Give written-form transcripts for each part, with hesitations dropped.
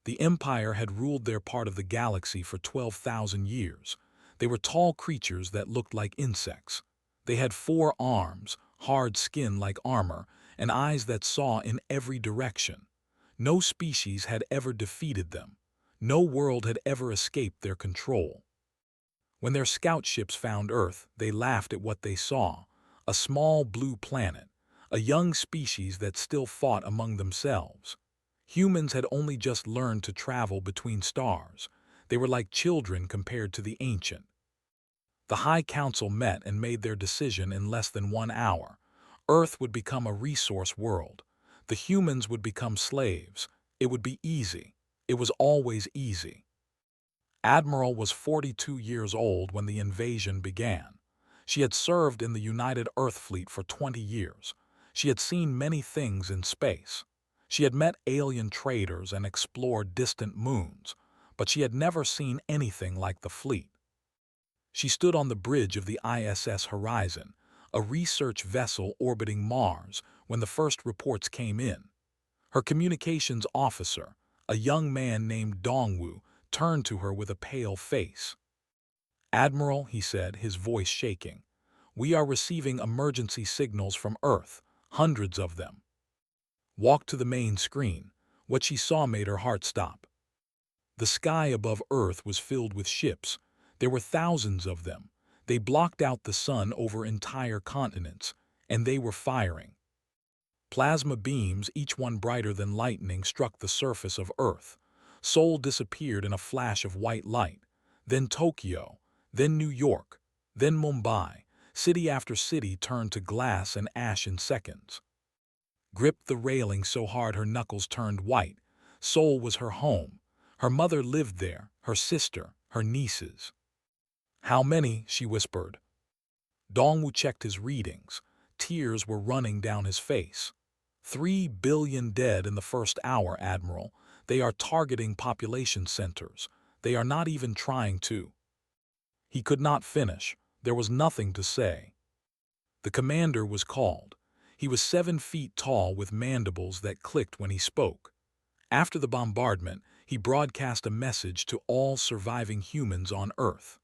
The Empire had ruled their part of the galaxy for 12,000 years. They were tall creatures that looked like insects. They had 4 arms, hard skin like armor, and eyes that saw in every direction. No species had ever defeated them. No world had ever escaped their control. When their scout ships found Earth, they laughed at what they saw: a small blue planet, a young species that still fought among themselves. Humans had only just learned to travel between stars. They were like children compared to the ancient. The High Council met and made their decision in less than 1 hour. Earth would become a resource world. The humans would become slaves. It would be easy. It was always easy. Admiral was 42 years old when the invasion began. She had served in the United Earth Fleet for 20 years. She had seen many things in space. She had met alien traders and explored distant moons, but she had never seen anything like the fleet. She stood on the bridge of the ISS Horizon, a research vessel orbiting Mars, when the first reports came in. Her communications officer, a young man named Dongwu, turned to her with a pale face. "Admiral," he said, his voice shaking, "we are receiving emergency signals from Earth, hundreds of them." Walk to the main screen. What she saw made her heart stop. The sky above Earth was filled with ships. There were thousands of them. They blocked out the sun over entire continents, and they were firing. Plasma beams, each one brighter than lightning, struck the surface of Earth. Seoul disappeared in a flash of white light. Then Tokyo, then New York, then Mumbai. City after city turned to glass and ash in seconds. Gripped the railing so hard her knuckles turned white. Seoul was her home. Her mother lived there, her sister, her nieces. "How many?" she whispered. Dongwu checked his readings. Tears were running down his face. 3 billion dead in the first hour, Admiral. They are targeting population centers. They are not even trying to. He could not finish. There was nothing to say. The commander was called. He was 7 feet tall with mandibles that clicked when he spoke. After the bombardment, he broadcast a message to all surviving humans on Earth.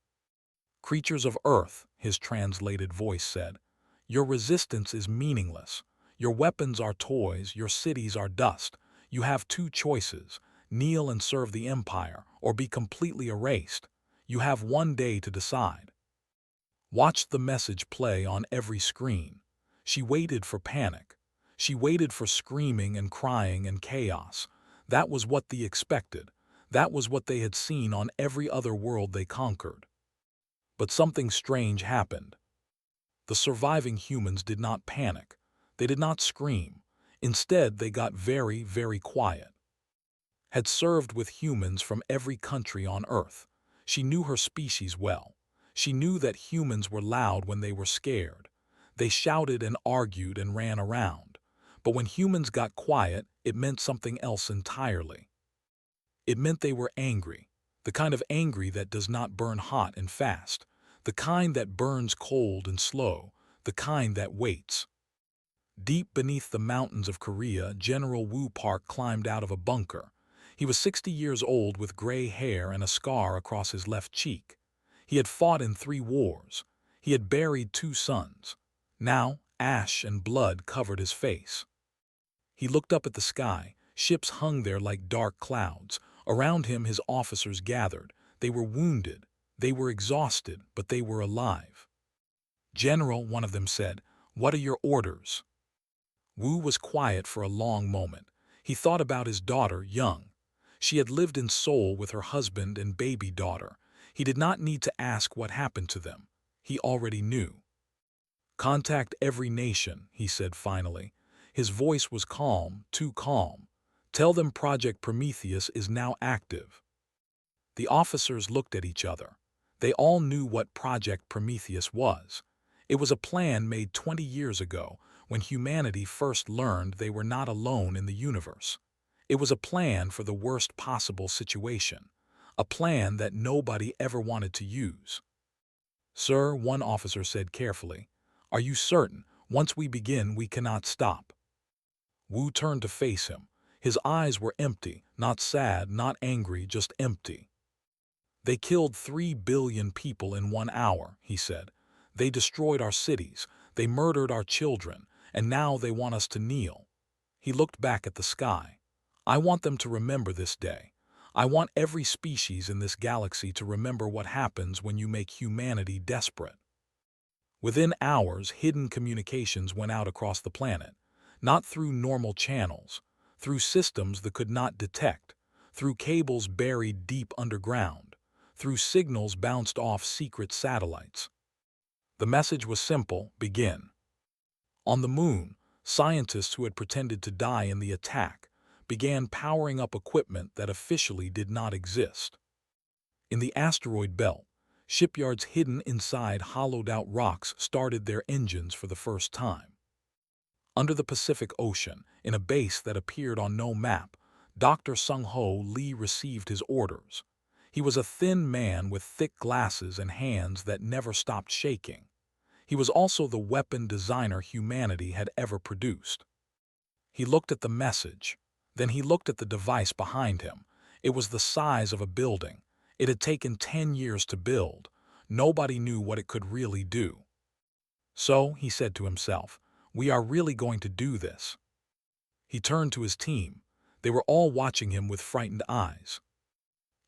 "Creatures of Earth," his translated voice said, "your resistance is meaningless. Your weapons are toys, your cities are dust. You have 2 choices: kneel and serve the Empire, or be completely erased. You have 1 day to decide." Watched the message play on every screen. She waited for panic. She waited for screaming and crying and chaos. That was what they expected. That was what they had seen on every other world they conquered. But something strange happened. The surviving humans did not panic. They did not scream. Instead, they got very, very quiet. Had served with humans from every country on Earth. She knew her species well. She knew that humans were loud when they were scared. They shouted and argued and ran around. But when humans got quiet, it meant something else entirely. It meant they were angry. The kind of angry that does not burn hot and fast. The kind that burns cold and slow. The kind that waits. Deep beneath the mountains of Korea, General Woo Park climbed out of a bunker. He was 60 years old with gray hair and a scar across his left cheek. He had fought in 3 wars. He had buried 2 sons. Now, ash and blood covered his face. He looked up at the sky. Ships hung there like dark clouds. Around him, his officers gathered. They were wounded. They were exhausted, but they were alive. "General," one of them said, "what are your orders?" Wu was quiet for a long moment. He thought about his daughter, Young. She had lived in Seoul with her husband and baby daughter. He did not need to ask what happened to them. He already knew. "Contact every nation," he said finally. His voice was calm, too calm. "Tell them Project Prometheus is now active." The officers looked at each other. They all knew what Project Prometheus was. It was a plan made 20 years ago, when humanity first learned they were not alone in the universe. It was a plan for the worst possible situation. A plan that nobody ever wanted to use. "Sir," one officer said carefully, "are you certain? Once we begin, we cannot stop." Wu turned to face him. His eyes were empty, not sad, not angry, just empty. "They killed 3 billion people in 1 hour," he said. "They destroyed our cities, they murdered our children, and now they want us to kneel." He looked back at the sky. "I want them to remember this day. I want every species in this galaxy to remember what happens when you make humanity desperate." Within hours, hidden communications went out across the planet, not through normal channels, through systems that could not detect, through cables buried deep underground, through signals bounced off secret satellites. The message was simple: begin. On the moon, scientists who had pretended to die in the attack began powering up equipment that officially did not exist. In the asteroid belt, shipyards hidden inside hollowed-out rocks started their engines for the first time. Under the Pacific Ocean, in a base that appeared on no map, Dr. Sung-Ho Lee received his orders. He was a thin man with thick glasses and hands that never stopped shaking. He was also the weapon designer humanity had ever produced. He looked at the message. Then he looked at the device behind him. It was the size of a building. It had taken 10 years to build. Nobody knew what it could really do. "So," he said to himself, "we are really going to do this." He turned to his team. They were all watching him with frightened eyes.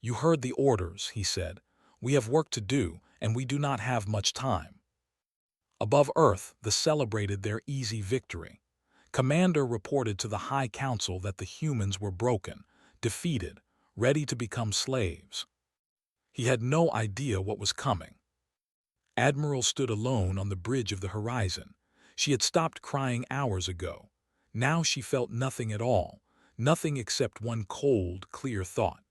"You heard the orders," he said. "We have work to do, and we do not have much time." Above Earth, they celebrated their easy victory. Commander reported to the High Council that the humans were broken, defeated, ready to become slaves. He had no idea what was coming. Admiral stood alone on the bridge of the horizon. She had stopped crying hours ago. Now she felt nothing at all, nothing except one cold, clear thought.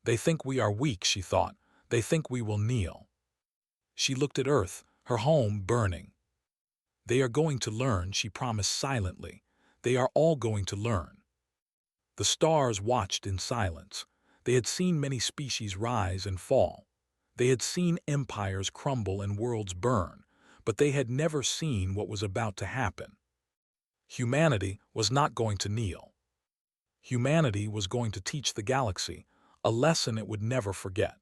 "They think we are weak," she thought. "They think we will kneel." She looked at Earth, her home burning. "They are going to learn," she promised silently. "They are all going to learn." The stars watched in silence. They had seen many species rise and fall. They had seen empires crumble and worlds burn, but they had never seen what was about to happen. Humanity was not going to kneel. Humanity was going to teach the galaxy a lesson it would never forget.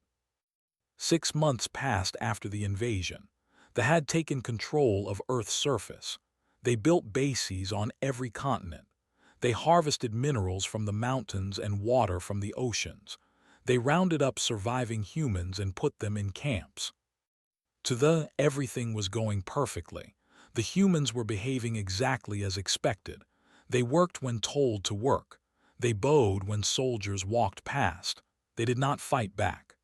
6 months passed after the invasion. They had taken control of Earth's surface. They built bases on every continent. They harvested minerals from the mountains and water from the oceans. They rounded up surviving humans and put them in camps. Everything was going perfectly. The humans were behaving exactly as expected. They worked when told to work. They bowed when soldiers walked past. They did not fight back.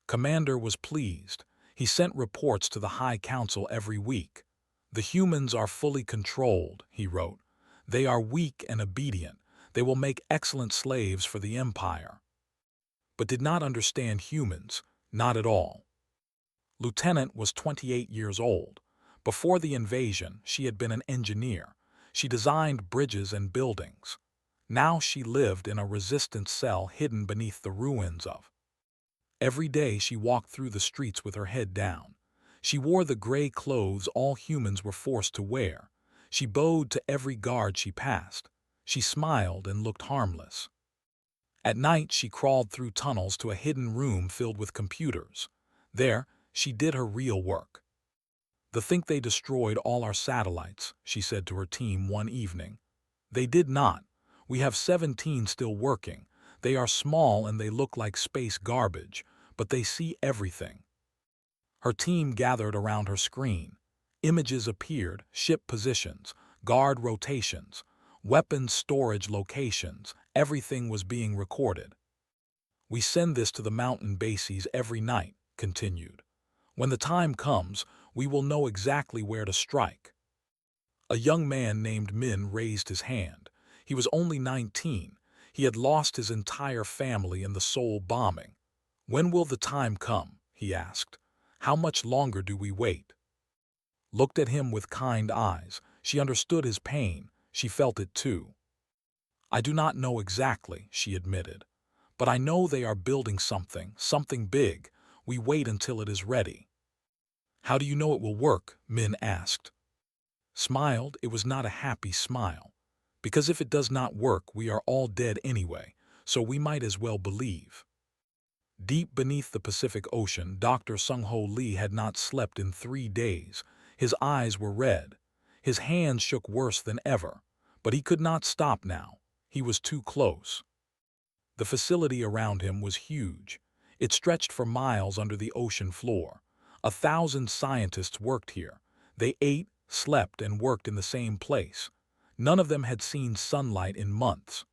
Commander was pleased. He sent reports to the High Council every week. "The humans are fully controlled," he wrote. "They are weak and obedient. They will make excellent slaves for the Empire." But did not understand humans, not at all. Lieutenant was 28 years old. Before the invasion, she had been an engineer. She designed bridges and buildings. Now she lived in a resistance cell hidden beneath the ruins of. Every day she walked through the streets with her head down. She wore the gray clothes all humans were forced to wear. She bowed to every guard she passed. She smiled and looked harmless. At night she crawled through tunnels to a hidden room filled with computers. There, she did her real work. "They think they destroyed all our satellites," she said to her team one evening. "They did not. We have 17 still working. They are small and they look like space garbage, but they see everything." Her team gathered around her screen. Images appeared, ship positions, guard rotations, weapons storage locations. Everything was being recorded. "We send this to the mountain bases every night," continued. "When the time comes, we will know exactly where to strike." A young man named Min raised his hand. He was only 19. He had lost his entire family in the Seoul bombing. "When will the time come?" he asked. "How much longer do we wait?" Looked at him with kind eyes. She understood his pain. She felt it too. "I do not know exactly," she admitted. "But I know they are building something big. We wait until it is ready." "How do you know it will work?" Min asked. Smiled. It was not a happy smile. Because if it does not work, we are all dead anyway, so we might as well believe. Deep beneath the Pacific Ocean, Dr. Sung-Ho Lee had not slept in 3 days. His eyes were red. His hands shook worse than ever. But he could not stop now. He was too close. The facility around him was huge. It stretched for miles under the ocean floor. 1,000 scientists worked here. They ate, slept, and worked in the same place. None of them had seen sunlight in months.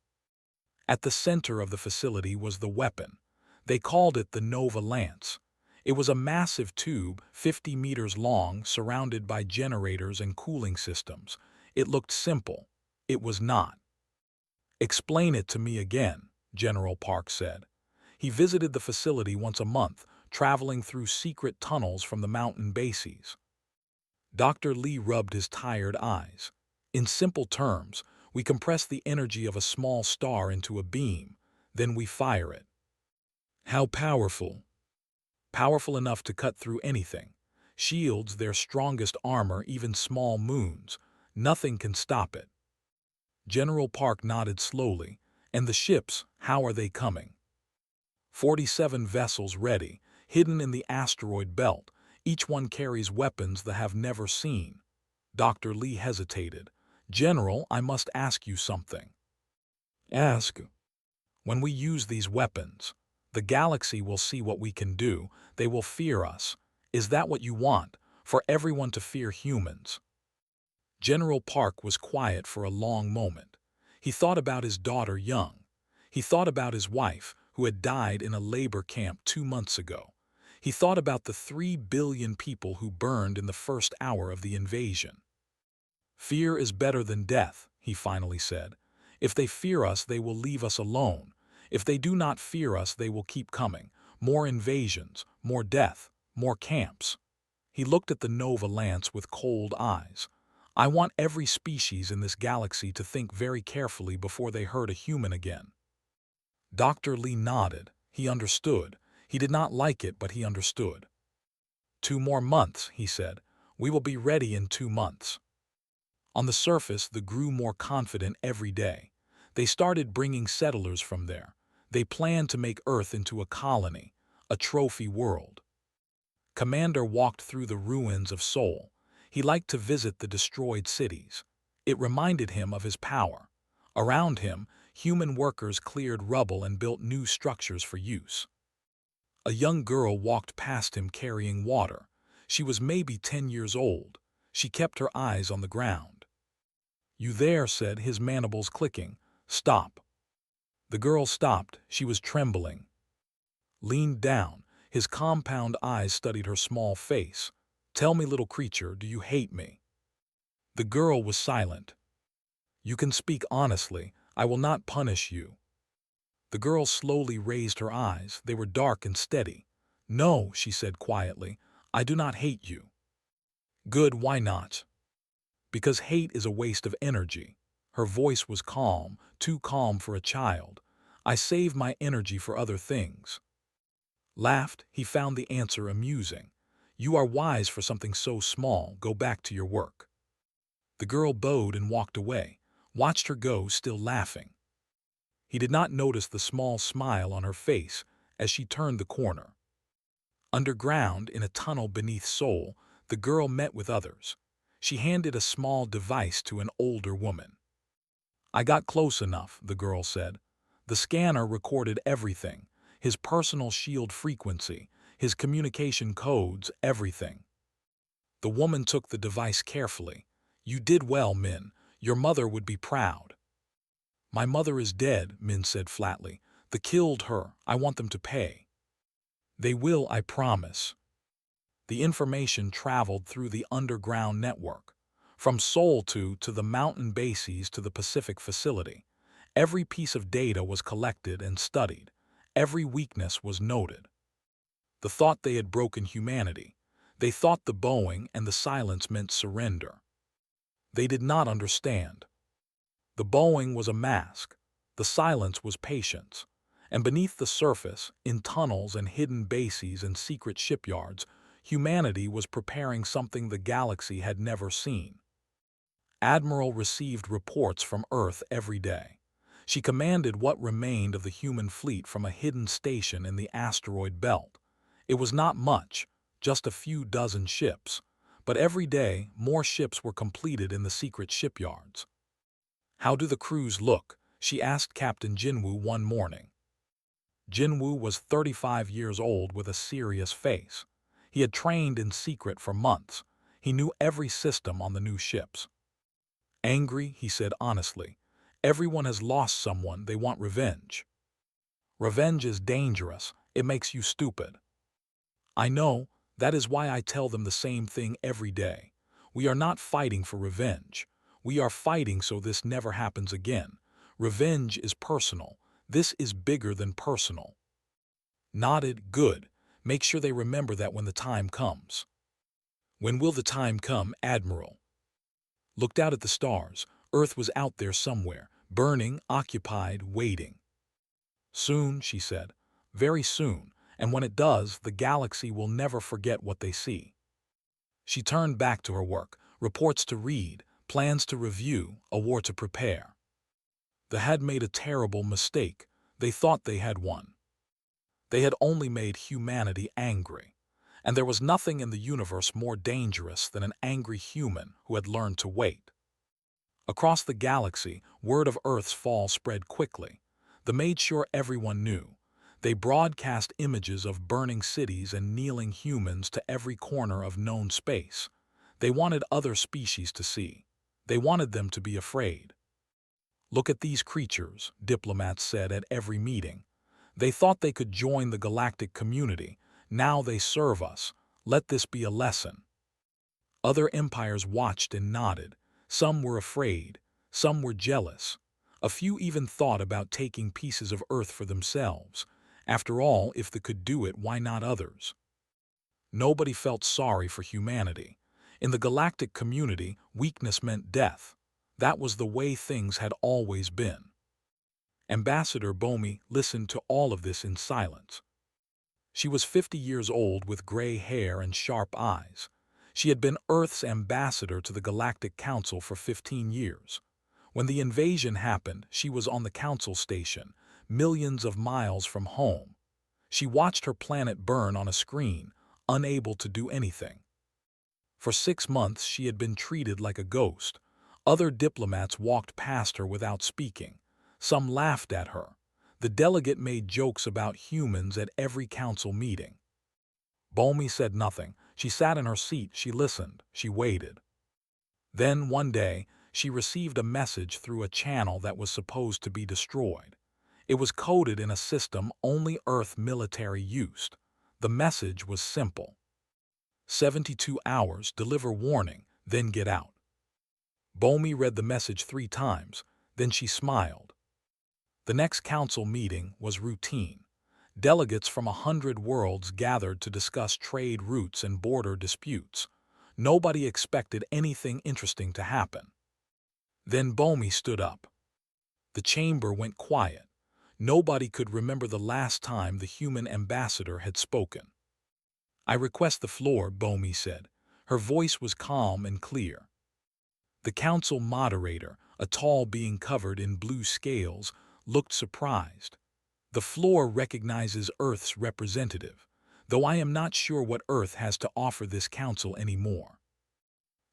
At the center of the facility was the weapon. They called it the Nova Lance. It was a massive tube, 50 meters long, surrounded by generators and cooling systems. It looked simple. It was not. "Explain it to me again," General Park said. He visited the facility once a month, traveling through secret tunnels from the mountain bases. Dr. Lee rubbed his tired eyes. "In simple terms, we compress the energy of a small star into a beam, then we fire it." "How powerful?" "Powerful enough to cut through anything. Shields, their strongest armor, even small moons. Nothing can stop it." General Park nodded slowly. "And the ships, how are they coming?" 47 vessels ready, hidden in the asteroid belt. Each one carries weapons they have never seen. Dr. Lee hesitated. "General, I must ask you something." "Ask." "When we use these weapons, the galaxy will see what we can do. They will fear us. Is that what you want, for everyone to fear humans?" General Park was quiet for a long moment. He thought about his daughter Young. He thought about his wife, who had died in a labor camp 2 months ago. He thought about the 3 billion people who burned in the first hour of the invasion. "Fear is better than death," he finally said. "If they fear us, they will leave us alone. If they do not fear us, they will keep coming. More invasions, more death, more camps." He looked at the Nova Lance with cold eyes. "I want every species in this galaxy to think very carefully before they hurt a human again." Dr. Lee nodded. He understood. He did not like it, but he understood. "2 more months," he said. "We will be ready in 2 months." On the surface, they grew more confident every day. They started bringing settlers from there. They planned to make Earth into a colony, a trophy world. Commander walked through the ruins of Seoul. He liked to visit the destroyed cities. It reminded him of his power. Around him, human workers cleared rubble and built new structures for use. A young girl walked past him carrying water. She was maybe 10 years old. She kept her eyes on the ground. "You there?" said his mandibles clicking. "Stop." The girl stopped. She was trembling. Leaned down. His compound eyes studied her small face. "Tell me, little creature, do you hate me?" The girl was silent. "You can speak honestly. I will not punish you." The girl slowly raised her eyes. They were dark and steady. "No," she said quietly, "I do not hate you." "Good, why not?" "Because hate is a waste of energy." Her voice was calm, too calm for a child. "I save my energy for other things." Laughed, he found the answer amusing. "You are wise for something so small. Go back to your work." The girl bowed and walked away, watched her go, still laughing. He did not notice the small smile on her face as she turned the corner. Underground, in a tunnel beneath Seoul, the girl met with others. She handed a small device to an older woman. "I got close enough," the girl said. "The scanner recorded everything, his personal shield frequency, his communication codes, everything." The woman took the device carefully. "You did well, Min. Your mother would be proud." "My mother is dead," Min said flatly. "They killed her. I want them to pay." "They will, I promise." The information traveled through the underground network. From Seoul to the mountain bases to the Pacific facility. Every piece of data was collected and studied. Every weakness was noted. The thought they had broken humanity. They thought the bowing and the silence meant surrender. They did not understand. The bowing was a mask. The silence was patience. And beneath the surface, in tunnels and hidden bases and secret shipyards, humanity was preparing something the galaxy had never seen. Admiral received reports from Earth every day. She commanded what remained of the human fleet from a hidden station in the asteroid belt. It was not much, just a few dozen ships, but every day more ships were completed in the secret shipyards. "How do the crews look?" she asked Captain Jinwoo one morning. Jinwoo was 35 years old with a serious face. He had trained in secret for months. He knew every system on the new ships. "Angry," he said honestly. "Everyone has lost someone, they want revenge." "Revenge is dangerous. It makes you stupid." "I know. That is why I tell them the same thing every day. We are not fighting for revenge. We are fighting so this never happens again. Revenge is personal. This is bigger than personal." Nodded. "Good. Make sure they remember that when the time comes." "When will the time come, Admiral?" Looked out at the stars. Earth was out there somewhere, burning, occupied, waiting. "Soon," she said. "Very soon. And when it does, the galaxy will never forget what they see." She turned back to her work, reports to read, plans to review, a war to prepare. They had made a terrible mistake. They thought they had won. They had only made humanity angry. And there was nothing in the universe more dangerous than an angry human who had learned to wait. Across the galaxy, word of Earth's fall spread quickly. They made sure everyone knew. They broadcast images of burning cities and kneeling humans to every corner of known space. They wanted other species to see. They wanted them to be afraid. "Look at these creatures," diplomats said at every meeting. "They thought they could join the galactic community. Now they serve us. Let this be a lesson." Other empires watched and nodded. Some were afraid. Some were jealous. A few even thought about taking pieces of Earth for themselves. After all, if they could do it, why not others? Nobody felt sorry for humanity. In the galactic community, weakness meant death. That was the way things had always been. Ambassador Bomi listened to all of this in silence. She was 50 years old with gray hair and sharp eyes. She had been Earth's ambassador to the Galactic Council for 15 years. When the invasion happened, she was on the council station, millions of miles from home. She watched her planet burn on a screen, unable to do anything. For 6 months she had been treated like a ghost. Other diplomats walked past her without speaking. Some laughed at her. The delegate made jokes about humans at every council meeting. Bomi said nothing. She sat in her seat, she listened, she waited. Then, one day, she received a message through a channel that was supposed to be destroyed. It was coded in a system only Earth military used. The message was simple. 72 hours, deliver warning, then get out. Bomi read the message 3 times, then she smiled. The next council meeting was routine. Delegates from 100 worlds gathered to discuss trade routes and border disputes. Nobody expected anything interesting to happen. Then Bomi stood up. The chamber went quiet. Nobody could remember the last time the human ambassador had spoken. "I request the floor," Bomi said. Her voice was calm and clear. The council moderator, a tall being covered in blue scales, looked surprised. "The floor recognizes Earth's representative, though I am not sure what Earth has to offer this council anymore."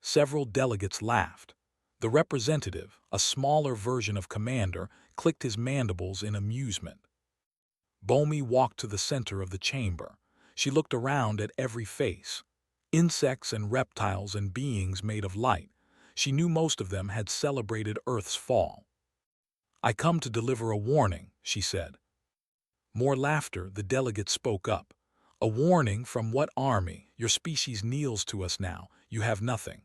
Several delegates laughed. The representative, a smaller version of commander, clicked his mandibles in amusement. Bomi walked to the center of the chamber. She looked around at every face. Insects and reptiles and beings made of light. She knew most of them had celebrated Earth's fall. "I come to deliver a warning," she said. More laughter. The delegate spoke up. "A warning from what army? Your species kneels to us now. You have nothing."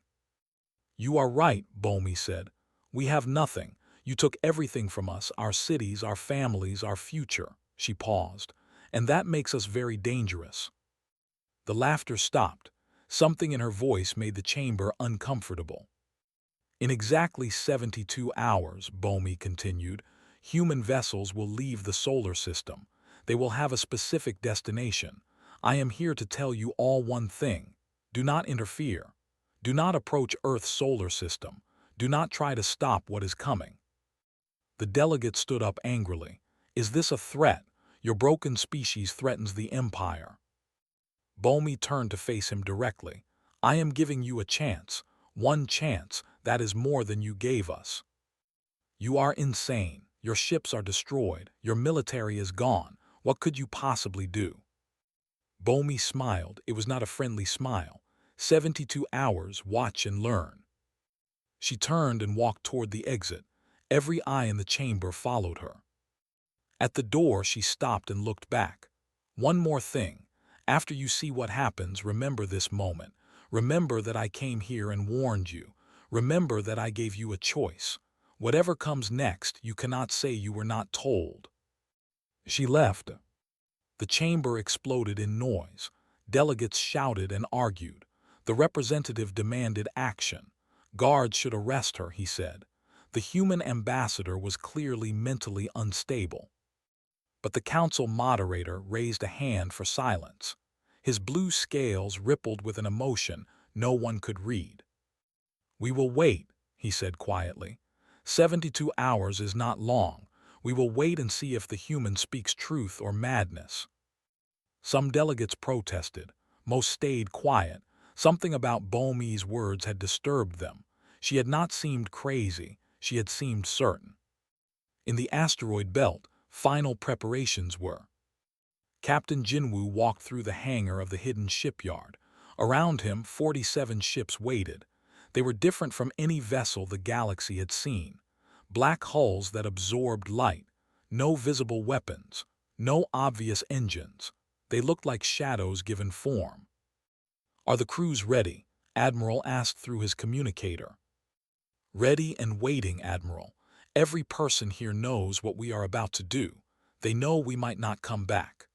"You are right," Bomi said. "We have nothing. You took everything from us, our cities, our families, our future." She paused. "And that makes us very dangerous." The laughter stopped. Something in her voice made the chamber uncomfortable. "In exactly 72 hours," Bomi continued, "human vessels will leave the solar system. They will have a specific destination. I am here to tell you all one thing. Do not interfere. Do not approach Earth's solar system. Do not try to stop what is coming." The delegate stood up angrily. "Is this a threat? Your broken species threatens the Empire." Bomi turned to face him directly. "I am giving you a chance. One chance, that is more than you gave us. You are insane. Your ships are destroyed. Your military is gone. What could you possibly do?" Bomi smiled. It was not a friendly smile. 72 hours, watch and learn. She turned and walked toward the exit. Every eye in the chamber followed her. At the door, she stopped and looked back. "One more thing. After you see what happens, remember this moment. Remember that I came here and warned you. Remember that I gave you a choice. Whatever comes next, you cannot say you were not told." She left. The chamber exploded in noise. Delegates shouted and argued. The representative demanded action. "Guards should arrest her," he said. The human ambassador was clearly mentally unstable. But the council moderator raised a hand for silence. His blue scales rippled with an emotion no one could read. "We will wait," he said quietly. 72 hours is not long. We will wait and see if the human speaks truth or madness." Some delegates protested. Most stayed quiet. Something about Bomi's words had disturbed them. She had not seemed crazy. She had seemed certain. In the asteroid belt, final preparations were. Captain Jinwoo walked through the hangar of the hidden shipyard. Around him, 47 ships waited. They were different from any vessel the galaxy had seen. Black hulls that absorbed light. No visible weapons. No obvious engines. They looked like shadows given form. "Are the crews ready?" Admiral asked through his communicator. "Ready and waiting, Admiral. Every person here knows what we are about to do. They know we might not come back."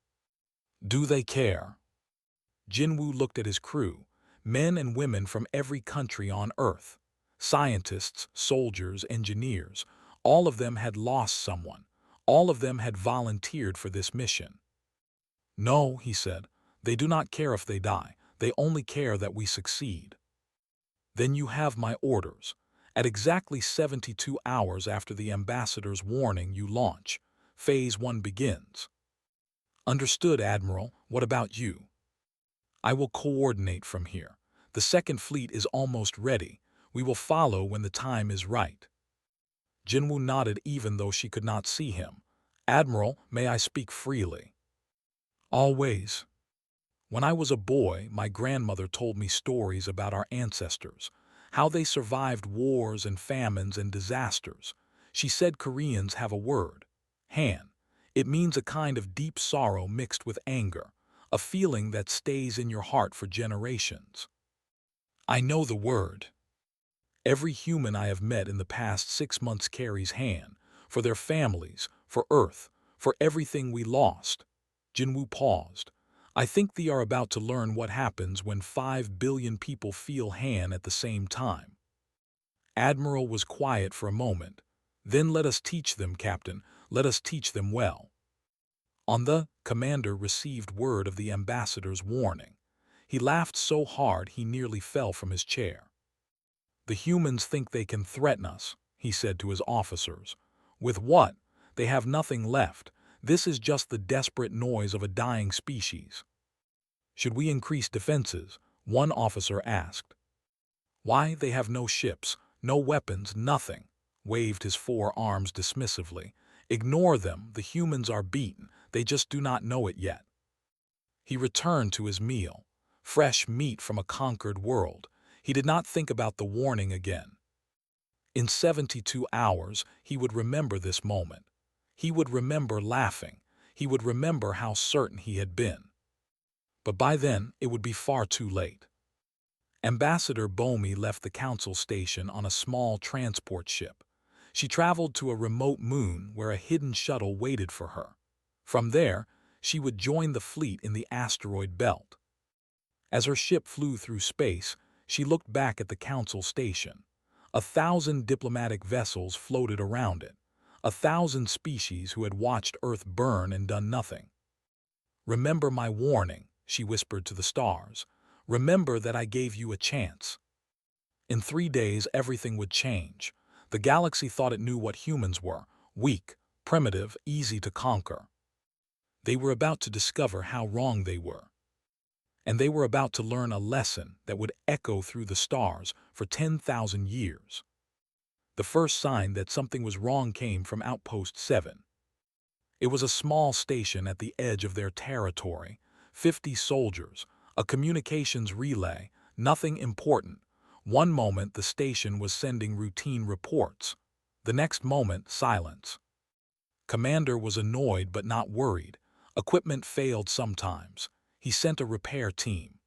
"Do they care?" Jinwoo looked at his crew, men and women from every country on Earth. Scientists, soldiers, engineers, all of them had lost someone. All of them had volunteered for this mission. "No," he said, "they do not care if they die. They only care that we succeed." "Then you have my orders. At exactly 72 hours after the ambassador's warning, you launch. Phase 1 begins." "Understood, Admiral. What about you?" "I will coordinate from here. The Second Fleet is almost ready. We will follow when the time is right." Jinwoo nodded even though she could not see him. "Admiral, may I speak freely?" "Always." "When I was a boy, my grandmother told me stories about our ancestors, how they survived wars and famines and disasters. She said Koreans have a word, han. It means a kind of deep sorrow mixed with anger, a feeling that stays in your heart for generations." "I know the word. Every human I have met in the past 6 months carries han, for their families, for Earth, for everything we lost." Jinwoo paused. "I think they are about to learn what happens when 5 billion people feel Han at the same time." Admiral was quiet for a moment. "Then let us teach them, Captain. Let us teach them well." On the commander received word of the ambassador's warning. He laughed so hard he nearly fell from his chair. "The humans think they can threaten us," he said to his officers. "With what? They have nothing left. This is just the desperate noise of a dying species." "Should we increase defenses?" one officer asked. "Why, they have no ships, no weapons, nothing," waved his 4 arms dismissively. "Ignore them, the humans are beaten, they just do not know it yet." He returned to his meal. Fresh meat from a conquered world. He did not think about the warning again. In 72 hours, he would remember this moment. He would remember laughing. He would remember how certain he had been. But by then, it would be far too late. Ambassador Bomi left the council station on a small transport ship. She traveled to a remote moon where a hidden shuttle waited for her. From there, she would join the fleet in the asteroid belt. As her ship flew through space, she looked back at the council station. 1,000 diplomatic vessels floated around it. 1,000 species who had watched Earth burn and done nothing. "Remember my warning," she whispered to the stars. "Remember that I gave you a chance." In 3 days, everything would change. The galaxy thought it knew what humans were: weak, primitive, easy to conquer. They were about to discover how wrong they were. And they were about to learn a lesson that would echo through the stars for 10,000 years. The first sign that something was wrong came from Outpost 7. It was a small station at the edge of their territory, 50 soldiers, a communications relay, nothing important. One moment the station was sending routine reports. The next moment, silence. Commander was annoyed but not worried. Equipment failed sometimes. He sent a repair team.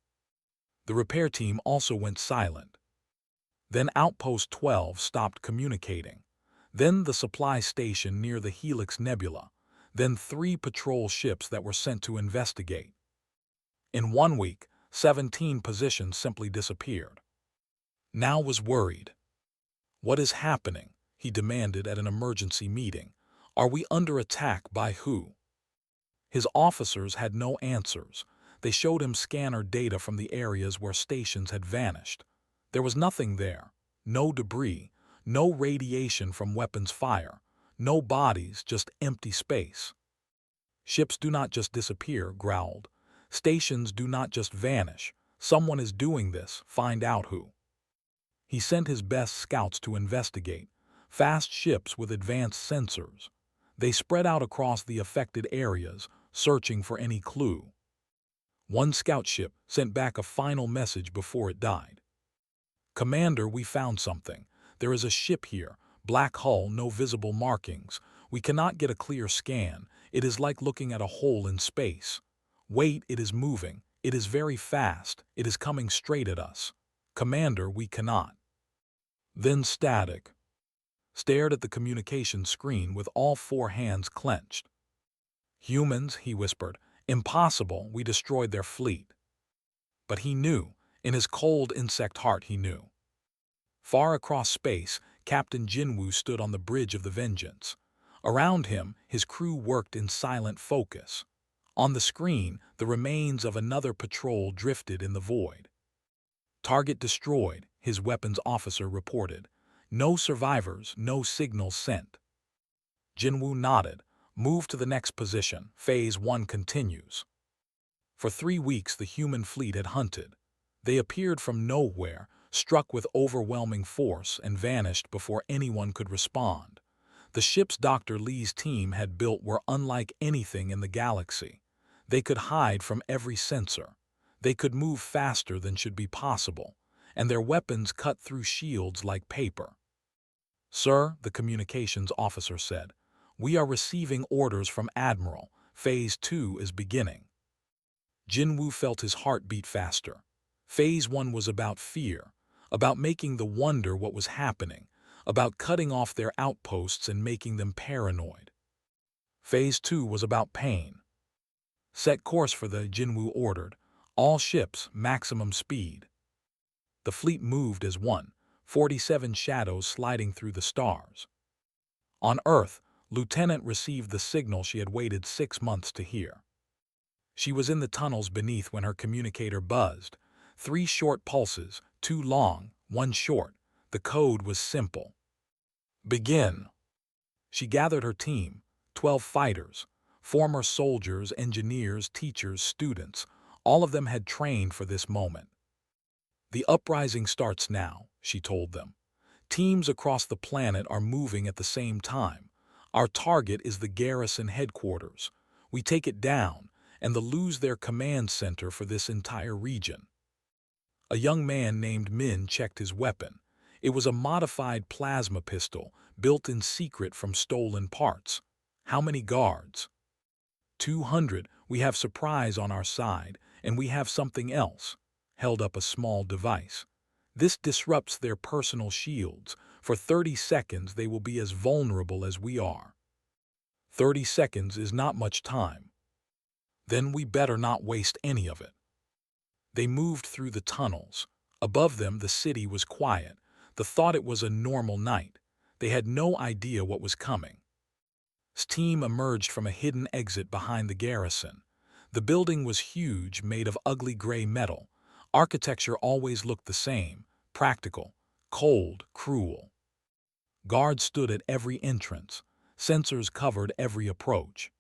The repair team also went silent. Then Outpost 12 stopped communicating. Then the supply station near the Helix Nebula. Then 3 patrol ships that were sent to investigate. In 1 week, 17 positions simply disappeared. Now was worried. What is happening? He demanded at an emergency meeting. Are we under attack by who? His officers had no answers. They showed him scanner data from the areas where stations had vanished. There was nothing there. No debris, no radiation from weapons fire, no bodies, just empty space. Ships do not just disappear, growled. Stations do not just vanish. Someone is doing this. Find out who. He sent his best scouts to investigate. Fast ships with advanced sensors. They spread out across the affected areas, searching for any clue. One scout ship sent back a final message before it died. Commander, we found something. There is a ship here. Black hull, no visible markings. We cannot get a clear scan. It is like looking at a hole in space. Wait, it is moving. It is very fast. It is coming straight at us. Commander, we cannot. Then static. Stared at the communication screen with all 4 hands clenched. Humans, he whispered. Impossible, we destroyed their fleet. But he knew. In his cold insect heart he knew. Far across space, Captain Jinwoo stood on the bridge of the Vengeance. Around him, his crew worked in silent focus. On the screen, the remains of another patrol drifted in the void. Target destroyed, his weapons officer reported. No survivors, no signals sent. Jinwoo nodded. Move to the next position. Phase 1 continues. For 3 weeks the human fleet had hunted. They appeared from nowhere, struck with overwhelming force, and vanished before anyone could respond. The ships Dr. Lee's team had built were unlike anything in the galaxy. They could hide from every sensor. They could move faster than should be possible, and their weapons cut through shields like paper. Sir, the communications officer said, we are receiving orders from Admiral. Phase 2 is beginning. Jinwoo felt his heart beat faster. Phase 1 was about fear, about making the wonder what was happening, about cutting off their outposts and making them paranoid. Phase 2 was about pain. Set course for the, Jinwoo ordered. All ships, maximum speed. The fleet moved as one, 47 shadows sliding through the stars. On Earth, Lieutenant received the signal she had waited 6 months to hear. She was in the tunnels beneath when her communicator buzzed. 3 short pulses, 2 long, 1 short. The code was simple. Begin. She gathered her team, 12 fighters, former soldiers, engineers, teachers, students. All of them had trained for this moment. The uprising starts now, she told them. Teams across the planet are moving at the same time. Our target is the garrison headquarters. We take it down, and they'll lose their command center for this entire region. A young man named Min checked his weapon. It was a modified plasma pistol, built in secret from stolen parts. How many guards? 200. We have surprise on our side, and we have something else. Held up a small device. This disrupts their personal shields. For 30 seconds they will be as vulnerable as we are. 30 seconds is not much time. Then we better not waste any of it. They moved through the tunnels. Above them the city was quiet. The thought it was a normal night. They had no idea what was coming. Steam emerged from a hidden exit behind the garrison. The building was huge, made of ugly gray metal. Architecture always looked the same, practical. Cold, cruel. Guards stood at every entrance. Sensors covered every approach.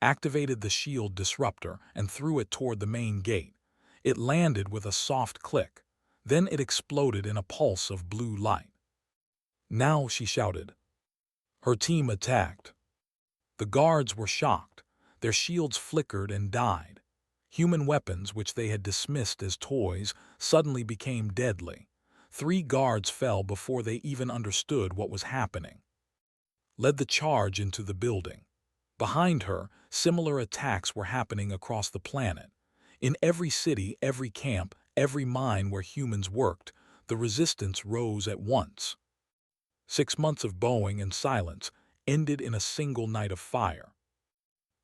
Activated the shield disruptor and threw it toward the main gate. It landed with a soft click. Then it exploded in a pulse of blue light. Now, she shouted. Her team attacked. The guards were shocked. Their shields flickered and died. Human weapons, which they had dismissed as toys, suddenly became deadly. 3 guards fell before they even understood what was happening. Led the charge into the building. Behind her, similar attacks were happening across the planet. In every city, every camp, every mine where humans worked, the resistance rose at once. 6 months of bowing and silence ended in a single night of fire.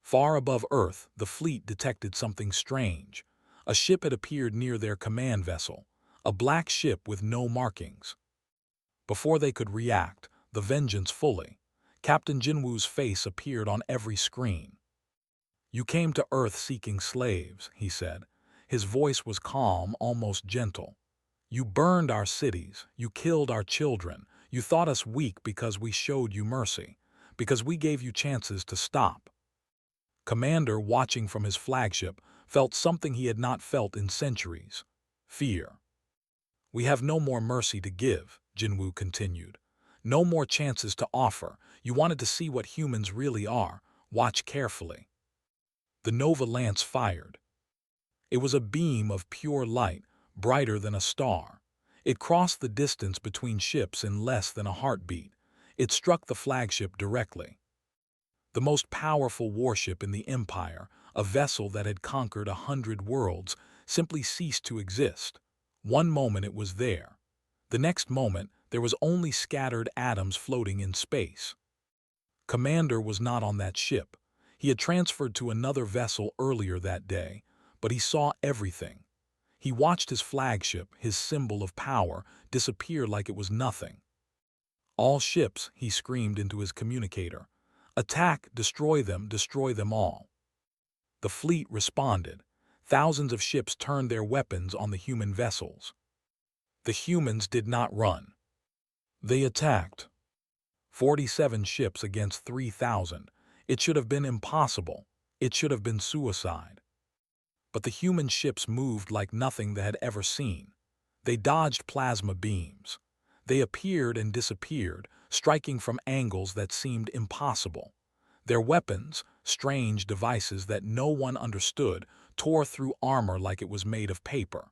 Far above Earth, the fleet detected something strange. A ship had appeared near their command vessel, a black ship with no markings. Before they could react, the vengeance fully, Captain Jinwoo's face appeared on every screen. You came to Earth seeking slaves, he said. His voice was calm, almost gentle. You burned our cities, you killed our children, you thought us weak because we showed you mercy, because we gave you chances to stop. Commander, watching from his flagship, felt something he had not felt in centuries: fear. We have no more mercy to give, Jinwoo continued. No more chances to offer. You wanted to see what humans really are. Watch carefully. The Nova lance fired. It was a beam of pure light, brighter than a star. It crossed the distance between ships in less than a heartbeat. It struck the flagship directly. The most powerful warship in the Empire, a vessel that had conquered 100 worlds, simply ceased to exist. One moment it was there. The next moment, there was only scattered atoms floating in space. Commander was not on that ship. He had transferred to another vessel earlier that day, but he saw everything. He watched his flagship, his symbol of power, disappear like it was nothing. All ships, he screamed into his communicator. Attack, destroy them all. The fleet responded. Thousands of ships turned their weapons on the human vessels. The humans did not run. They attacked. 47 ships against 3,000. It should have been impossible. It should have been suicide. But the human ships moved like nothing they had ever seen. They dodged plasma beams. They appeared and disappeared, striking from angles that seemed impossible. Their weapons, strange devices that no one understood, tore through armor like it was made of paper.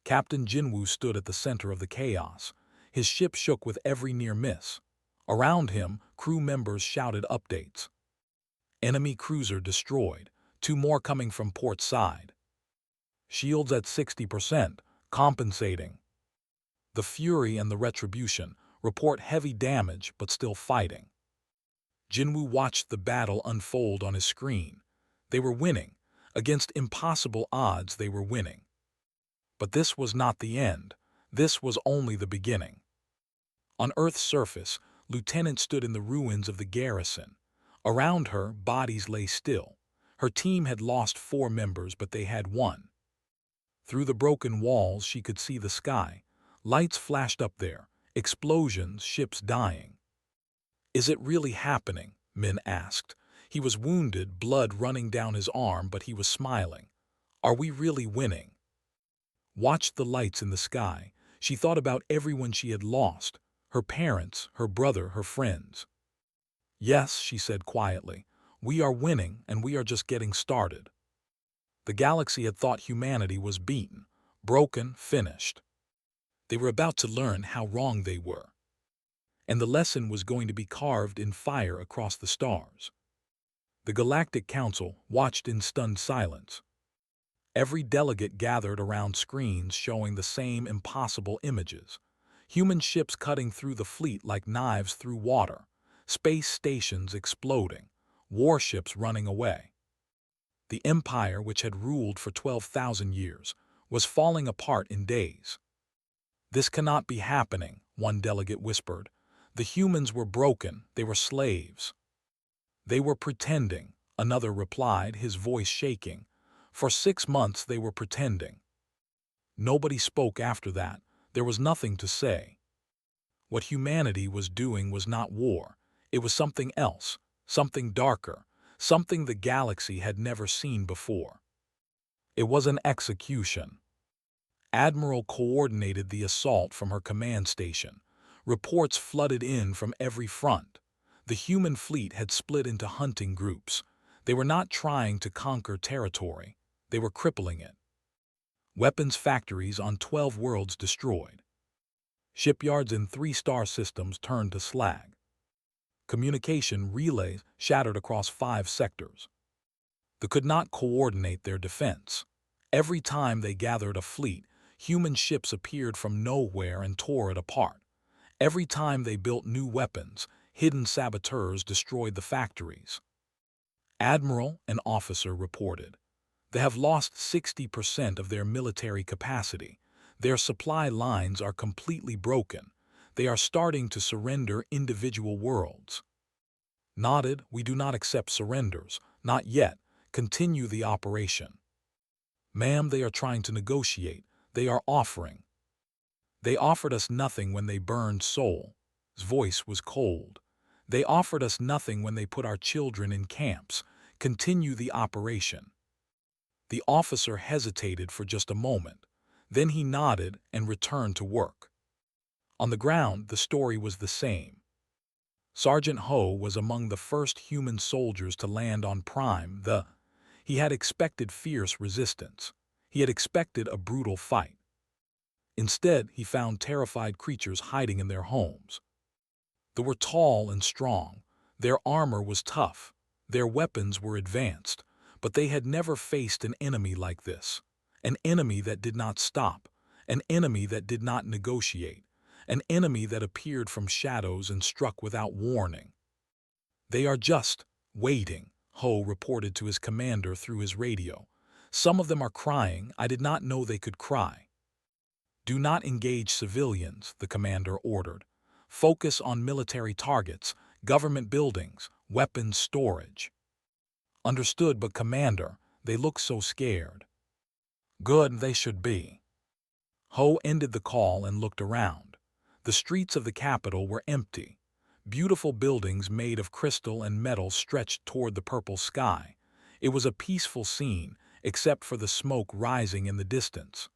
Captain Jinwoo stood at the center of the chaos. His ship shook with every near miss. Around him, crew members shouted updates. Enemy cruiser destroyed, 2 more coming from port side. Shields at 60%, compensating. The Fury and the Retribution report heavy damage but still fighting. Jinwoo watched the battle unfold on his screen. They were winning. Against impossible odds, they were winning. But this was not the end. This was only the beginning. On Earth's surface, Lieutenant stood in the ruins of the garrison. Around her, bodies lay still. Her team had lost 4 members, but they had 1. Through the broken walls, she could see the sky. Lights flashed up there. Explosions, ships dying. Is it really happening? Min asked. He was wounded, blood running down his arm, but he was smiling. Are we really winning? Watched the lights in the sky. She thought about everyone she had lost. Her parents, her brother, her friends. Yes, she said quietly. We are winning, and we are just getting started. The galaxy had thought humanity was beaten, broken, finished. They were about to learn how wrong they were. And the lesson was going to be carved in fire across the stars. The Galactic Council watched in stunned silence. Every delegate gathered around screens showing the same impossible images. Human ships cutting through the fleet like knives through water. Space stations exploding. Warships running away. The empire, which had ruled for 12,000 years, was falling apart in days. This cannot be happening, one delegate whispered. The humans were broken, they were slaves. They were pretending, another replied, his voice shaking. For 6 months they were pretending. Nobody spoke after that. There was nothing to say. What humanity was doing was not war. It was something else, something darker, something the galaxy had never seen before. It was an execution. Admiral coordinated the assault from her command station. Reports flooded in from every front. The human fleet had split into hunting groups. They were not trying to conquer territory. They were crippling it. Weapons factories on 12 worlds destroyed. Shipyards in 3-star systems turned to slag. Communication relays shattered across 5 sectors. They could not coordinate their defense. Every time they gathered a fleet, human ships appeared from nowhere and tore it apart. Every time they built new weapons, hidden saboteurs destroyed the factories. Admiral and officer reported. They have lost 60% of their military capacity. Their supply lines are completely broken. They are starting to surrender individual worlds. Nodded, we do not accept surrenders. Not yet. Continue the operation. Ma'am, they are trying to negotiate. They are offering. They offered us nothing when they burned Seoul. His voice was cold. They offered us nothing when they put our children in camps. Continue the operation. The officer hesitated for just a moment. Then he nodded and returned to work. On the ground, the story was the same. Sergeant Ho was among the first human soldiers to land on Prime. He had expected fierce resistance. He had expected a brutal fight. Instead, he found terrified creatures hiding in their homes. They were tall and strong. Their armor was tough. Their weapons were advanced. But they had never faced an enemy like this. An enemy that did not stop. An enemy that did not negotiate. An enemy that appeared from shadows and struck without warning. They are just waiting, Ho reported to his commander through his radio. Some of them are crying. I did not know they could cry. Do not engage civilians, the commander ordered. Focus on military targets, government buildings, weapons storage. Understood, but Commander, they look so scared. Good, they should be. Ho ended the call and looked around. The streets of the capital were empty. Beautiful buildings made of crystal and metal stretched toward the purple sky. It was a peaceful scene, except for the smoke rising in the distance.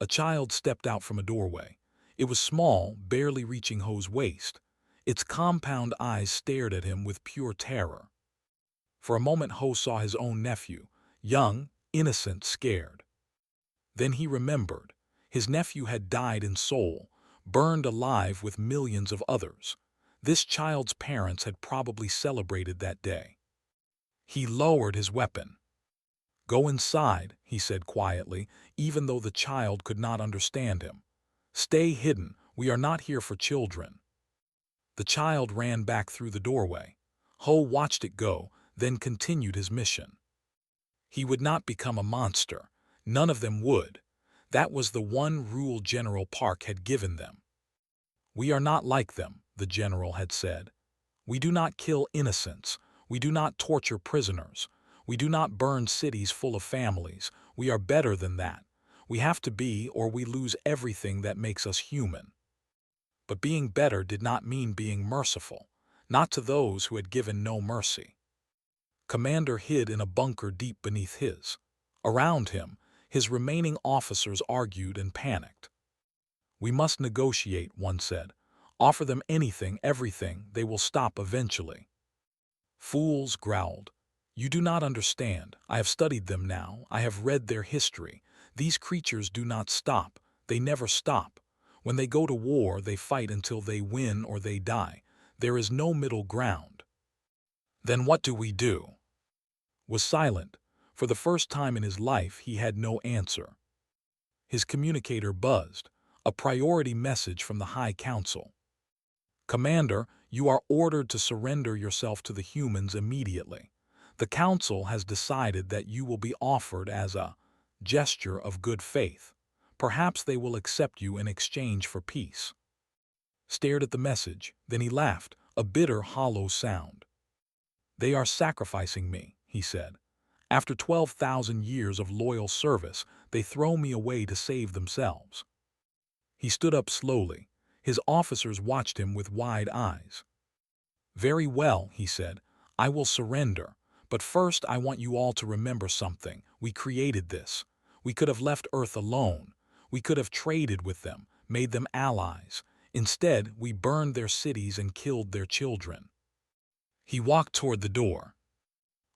A child stepped out from a doorway. It was small, barely reaching Ho's waist. Its compound eyes stared at him with pure terror. For a moment Ho saw his own nephew, young, innocent, scared. Then he remembered. His nephew had died in Seoul, burned alive with millions of others. This child's parents had probably celebrated that day. He lowered his weapon. Go inside, he said quietly, even though the child could not understand him. Stay hidden, we are not here for children. The child ran back through the doorway. Ho watched it go, then continued his mission. He would not become a monster. None of them would. That was the one rule General Park had given them. We are not like them, the general had said. We do not kill innocents. We do not torture prisoners. We do not burn cities full of families. We are better than that. We have to be, or we lose everything that makes us human. But being better did not mean being merciful, not to those who had given no mercy. Commander hid in a bunker deep beneath his. Around him, his remaining officers argued and panicked. We must negotiate, one said. Offer them anything, everything, they will stop eventually. Fools growled. You do not understand. I have studied them now. I have read their history. These creatures do not stop. They never stop. When they go to war, they fight until they win or they die. There is no middle ground. Then what do we do? Was silent. For the first time in his life, he had no answer. His communicator buzzed. A priority message from the High Council. Commander, you are ordered to surrender yourself to the humans immediately. The Council has decided that you will be offered as a gesture of good faith. Perhaps they will accept you in exchange for peace. Stared at the message, then he laughed, a bitter, hollow sound. They are sacrificing me, he said. After 12,000 years of loyal service, they throw me away to save themselves. He stood up slowly. His officers watched him with wide eyes. "Very well," he said. "I will surrender. But first I want you all to remember something. We created this. We could have left Earth alone. We could have traded with them, made them allies. Instead, we burned their cities and killed their children." He walked toward the door.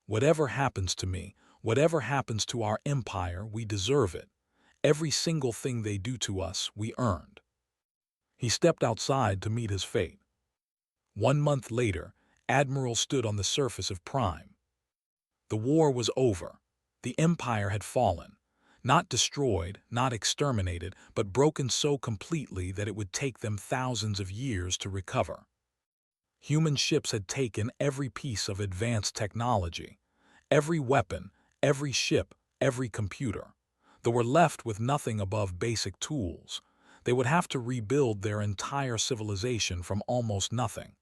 "Whatever happens to me, whatever happens to our empire, we deserve it. Every single thing they do to us, we earned." He stepped outside to meet his fate. 1 month later, Admiral stood on the surface of Prime. The war was over. The empire had fallen. Not destroyed, not exterminated, but broken so completely that it would take them thousands of years to recover. Human ships had taken every piece of advanced technology, every weapon, every ship, every computer. They were left with nothing above basic tools. They would have to rebuild their entire civilization from almost nothing.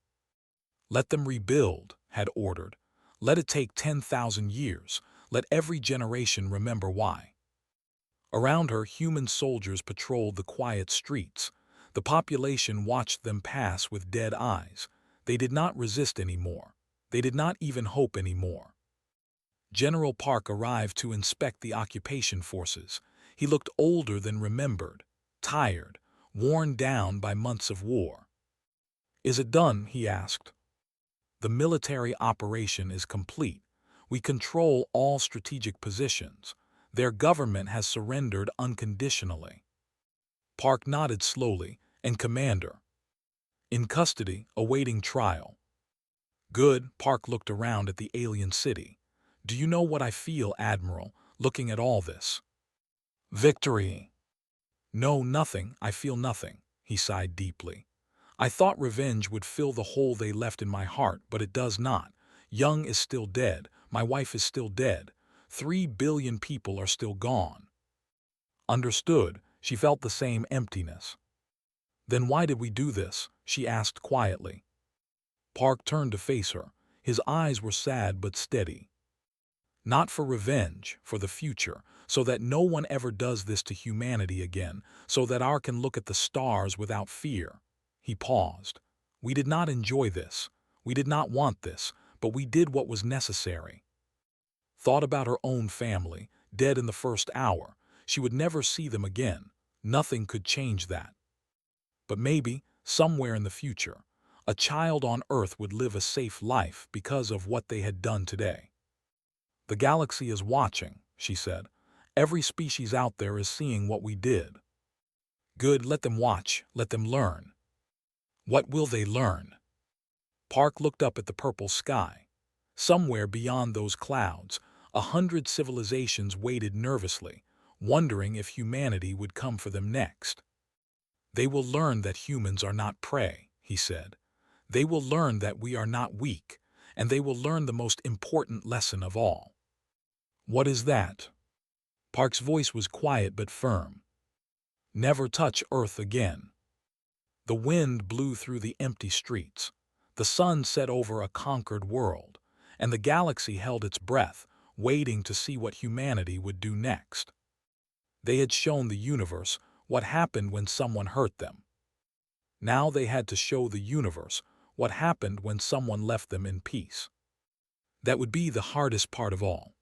"Let them rebuild," had ordered. "Let it take 10,000 years. Let every generation remember why." Around her, human soldiers patrolled the quiet streets. The population watched them pass with dead eyes. They did not resist anymore. They did not even hope anymore. General Park arrived to inspect the occupation forces. He looked older than remembered, tired, worn down by months of war. "Is it done?" he asked. "The military operation is complete. We control all strategic positions. Their government has surrendered unconditionally." Park nodded slowly. "And Commander?" "In custody, awaiting trial." "Good." Park looked around at the alien city. "Do you know what I feel, Admiral, looking at all this?" "Victory." "No, nothing. I feel nothing." He sighed deeply. "I thought revenge would fill the hole they left in my heart, but it does not. Young is still dead. My wife is still dead. 3 billion people are still gone." Understood. She felt the same emptiness. "Then why did we do this?" she asked quietly. Park turned to face her. His eyes were sad but steady. "Not for revenge, for the future, so that no one ever does this to humanity again, so that our can look at the stars without fear." He paused. "We did not enjoy this. We did not want this, but we did what was necessary." Thought about her own family, dead in the first hour. She would never see them again. Nothing could change that. But maybe, somewhere in the future, a child on Earth would live a safe life because of what they had done today. "The galaxy is watching," she said. "Every species out there is seeing what we did." "Good, let them watch, let them learn." "What will they learn?" Park looked up at the purple sky. Somewhere beyond those clouds, 100 civilizations waited nervously, wondering if humanity would come for them next. "They will learn that humans are not prey," he said. "They will learn that we are not weak, and they will learn the most important lesson of all." "What is that?" Park's voice was quiet but firm. "Never touch Earth again." The wind blew through the empty streets. The sun set over a conquered world, and the galaxy held its breath, waiting to see what humanity would do next. They had shown the universe what happened when someone hurt them. Now they had to show the universe what happened when someone left them in peace. That would be the hardest part of all.